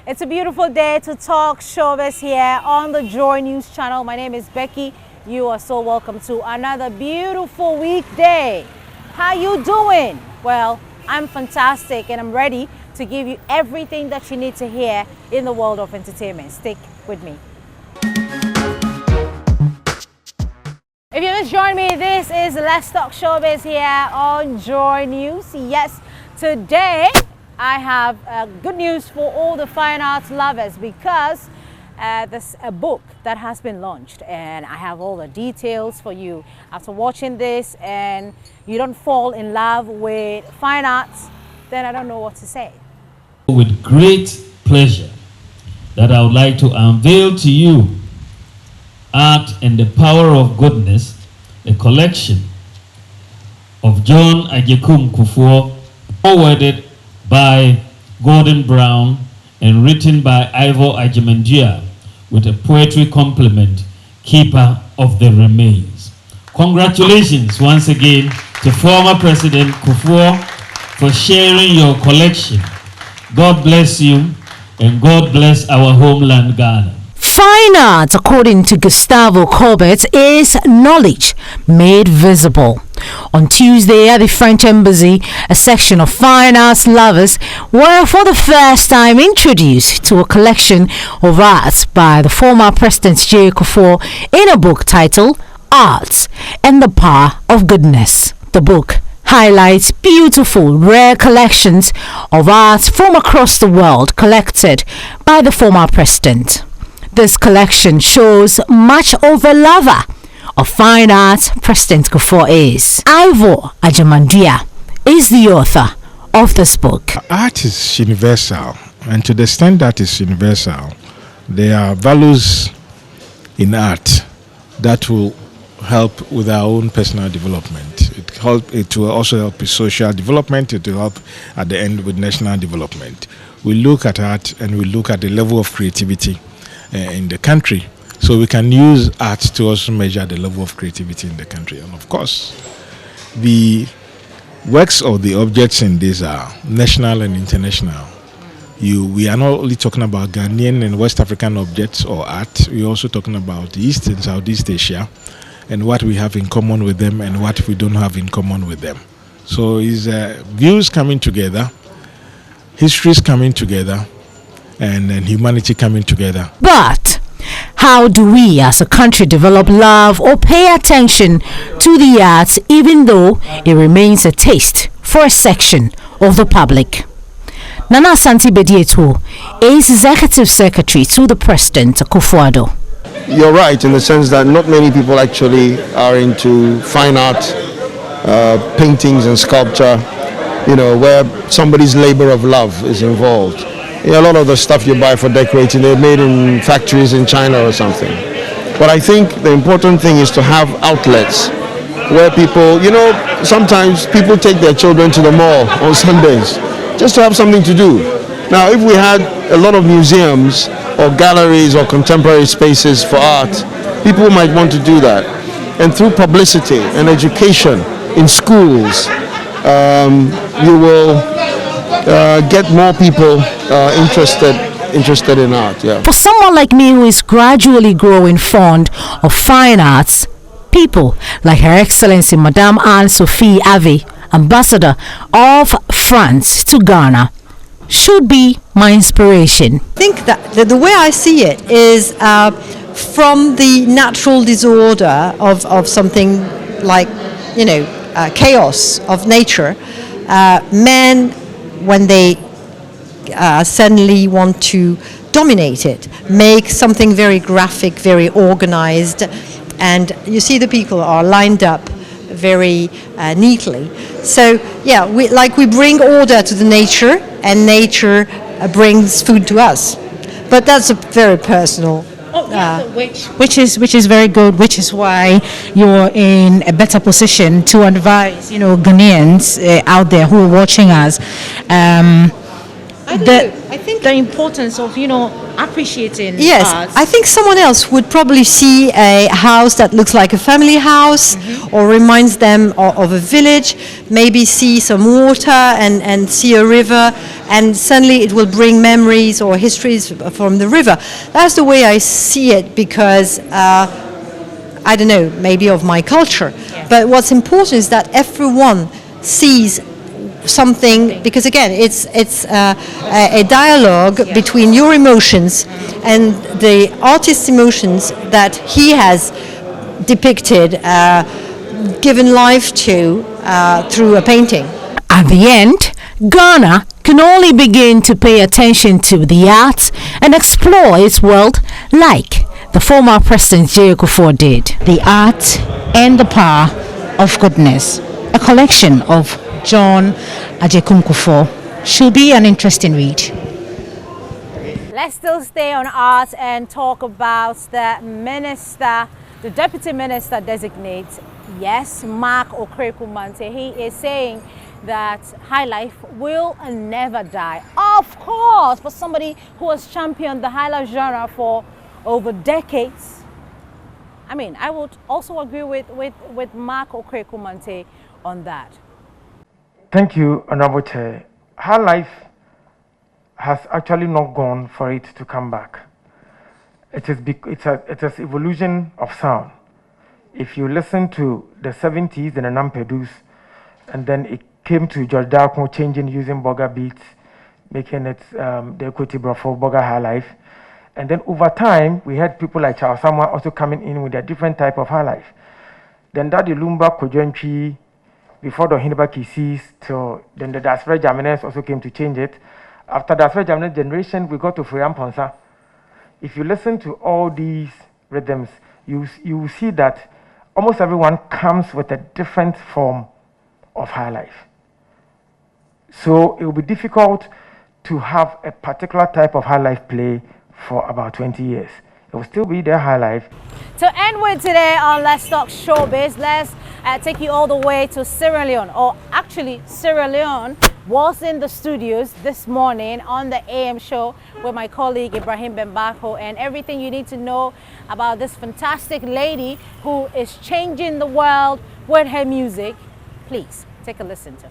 It's a beautiful day to talk showbiz here on the Joy News channel. My name is Becky. You are so welcome to another beautiful weekday. How you doing? Well, I'm fantastic and I'm ready to give you everything that you need to hear in the world of entertainment. Stick with me. If you just joined me, this is Let's Talk Showbiz here on Joy News. Yes, today I have good news for all the fine arts lovers because there's a book that has been launched and I have all the details for you. After watching this and you don't fall in love with fine arts, then I don't know what to say. With great pleasure that I would like to unveil to you Art and the Power of Goodness, a collection of John Agyekum Kufuor, forwarded by Gordon Brown and written by Ivor Ajimanjia with a poetry complement, Keeper of the Remains. Congratulations once again to former President Kufuor for sharing your collection. God bless you and God bless our homeland Ghana. Fine art, according to Gustavo Corbett, is knowledge made visible. On Tuesday at the French Embassy, a section of fine arts lovers were for the first time introduced to a collection of art by the former President J. Kufuor in a book titled Art and the Power of Goodness. The book highlights beautiful, rare collections of art from across the world collected by the former president. This collection shows much of a lover of fine art President Kufuor is. Ivor Ajimanjia is the author of this book. Art is universal, and to the extent that it's universal, there are values in art that will help with our own personal development. It will also help with social development. It will help at the end with national development. We look at art and we look at the level of creativity in the country, so we can use art to also measure the level of creativity in the country. And of course, the works or the objects in these are national and international. We are not only talking about Ghanaian and West African objects or art, we're also talking about East and Southeast Asia and what we have in common with them and what we don't have in common with them. So it's views coming together, histories coming together, and humanity coming together. But how do we as a country develop love or pay attention to the arts even though it remains a taste for a section of the public? Nana Santi Bedieto is Executive Secretary to the President Kufuor. You're right in the sense that not many people actually are into fine art, paintings and sculpture, where somebody's labor of love is involved. A lot of the stuff you buy for decorating, they're made in factories in China or something. But I think the important thing is to have outlets where people, sometimes people take their children to the mall on Sundays just to have something to do. Now, if we had a lot of museums or galleries or contemporary spaces for art, people might want to do that. And through publicity and education in schools, you will get more people interested in art. Yeah. For someone like me who is gradually growing fond of fine arts, people like Her Excellency Madame Anne-Sophie Ave, Ambassador of France to Ghana, should be my inspiration. I think that the way I see it is from the natural disorder of something like chaos of nature. Men, when they suddenly want to dominate it, make something very graphic, very organized, and you see the people are lined up very neatly. So yeah, we bring order to the nature, and nature brings food to us. But that's a very personal. Which is very good, which is why you're in a better position to advise Ghanaians out there who are watching us. I think the importance of, appreciating yes, arts. I think someone else would probably see a house that looks like a family house or reminds them of a village, maybe see some water and see a river, and suddenly it will bring memories or histories from the river. That's the way I see it, because I don't know, maybe of my culture. Yeah. But what's important is that everyone sees something, because again it's a dialogue between your emotions and the artist's emotions that he has depicted, given life to through a painting. At the end, Ghana can only begin to pay attention to the arts and explore its world like the former President J. Kufuor did. The Art and the Power of Goodness, a collection of John Kufuor. Should be an interesting read. Let's still stay on art and talk about the minister, the deputy minister designate. Yes, Mark Okrekumante. He is saying that high life will never die. Of course, for somebody who has championed the high life genre for over decades. I mean, I would also agree with Mark Okrekumante on that. Thank you, Honorable Chair. High life has actually not gone for it to come back. It's an evolution of sound. If you listen to the 70s and the Nampedus, and then it came to George Darko changing, using Boga beats, making it the Equity Brafo Boga high life. And then over time, we had people like Charles Samuel also coming in with a different type of high life. Then that the Lumba Kojenchi, before the Hinaba Kisis, till then the Dasfred Jamines also came to change it. After Dasfred Jamines generation, we got to Friam Ponsa. If you listen to all these rhythms, you will see that almost everyone comes with a different form of high life. So it will be difficult to have a particular type of high life play for about 20 years. It will still be their high life. To end with today on Let's Talk Showbiz, let's take you all the way to Sierra Leone. Or actually, Sierra Leone was in the studios this morning on the AM show with my colleague Ibrahim Bembako, and everything you need to know about this fantastic lady who is changing the world with her music. Please take a listen to.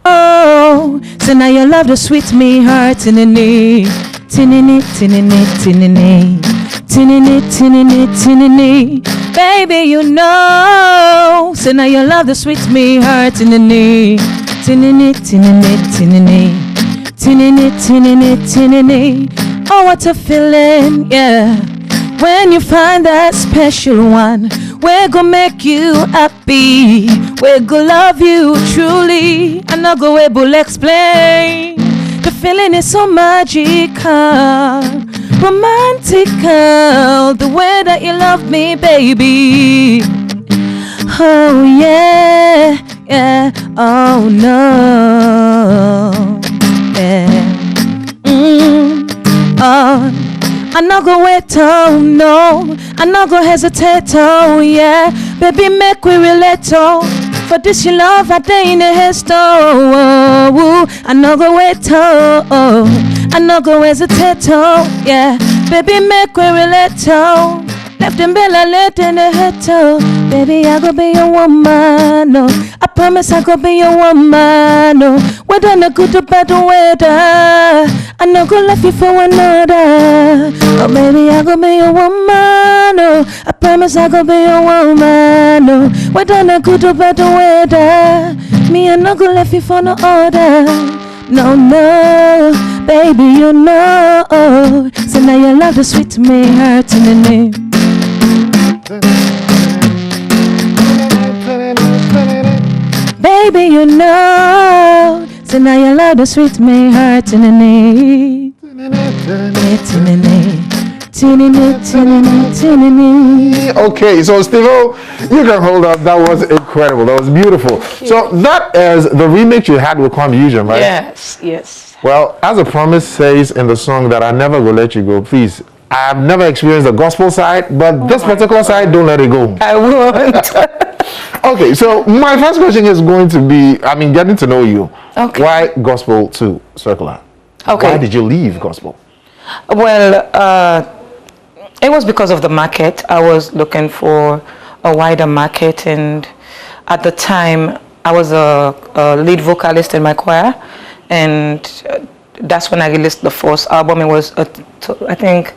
Oh, so now your love to sweet me heart in the knee. Tinini, tinini, tinini. Tinini, tinini, tinini. Baby, you know. So now your love to sweet me heart in the knee. Tinini, tinini, tinini. Tinini, tinini, tinini. Oh, what a feeling, yeah. When you find that special one, we're gonna make you happy. We're gonna love you truly. I'm not gonna able to explain. The feeling is so magical, romantical. The way that you love me, baby. Oh yeah, yeah. Oh no, yeah. Oh. I'm not gonna wait, oh no. I'm not gonna hesitate, oh yeah. Baby, make we relate, oh. For this you love, I day in the head, oh. I'm not gonna wait, oh. I'm not gonna hesitate, oh yeah. Baby, make we relate, oh. Left them bella late in the head, oh. Baby, I go be your woman, no. I promise I go be your woman, no. Whether in a good or bad weather, I'm not gonna left you for another. Oh baby, I go be your woman, no. I promise I go be your woman, no. Whether in a good or bad weather, me I'm not gonna left you for no other. No, no, baby, you know. So now your love the sweet me hurt in the name. Baby, you know. So now your love the sweet me hurt in the knee. Okay, so Steve, you can hold up. That was incredible. That was beautiful. So that is the remix you had with Kwame Eugene, right? Yes, yes. Well, as the promise says in the song that I never will let you go, please. I've never experienced the gospel side, but this particular side, don't let it go. I won't. Okay, so my first question is going to be, getting to know you. Okay. Why gospel to circular? Okay. Why did you leave gospel? Well, it was because of the market. I was looking for a wider market, and at the time, I was a lead vocalist in my choir, and that's when I released the first album. It was, I think,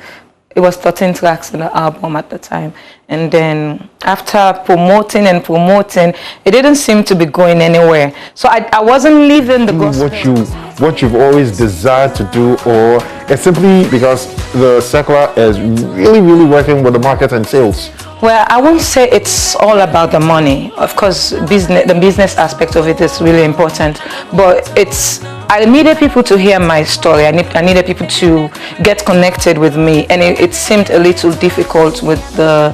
it was 13 tracks in the album at the time. And then after promoting and promoting, it didn't seem to be going anywhere. So I wasn't leaving the gospel. What you've always desired to do, or it's simply because the secular is really, really working with the market and sales? Well, I won't say it's all about the money. Of course, the business aspect of it is really important, but I needed people to hear my story. I needed people to get connected with me, and it seemed a little difficult with the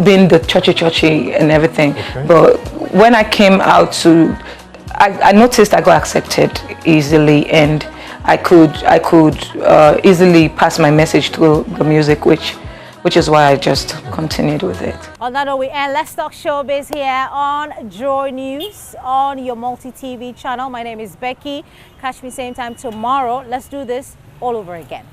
being the churchy and everything. Okay. But when I came out I noticed I got accepted easily, and I could easily pass my message through the music, which is why I just continued with it. On that note, we end Let's Talk Showbiz here on Joy News on your multi-TV channel. My name is Becky. Catch me same time tomorrow. Let's do this all over again.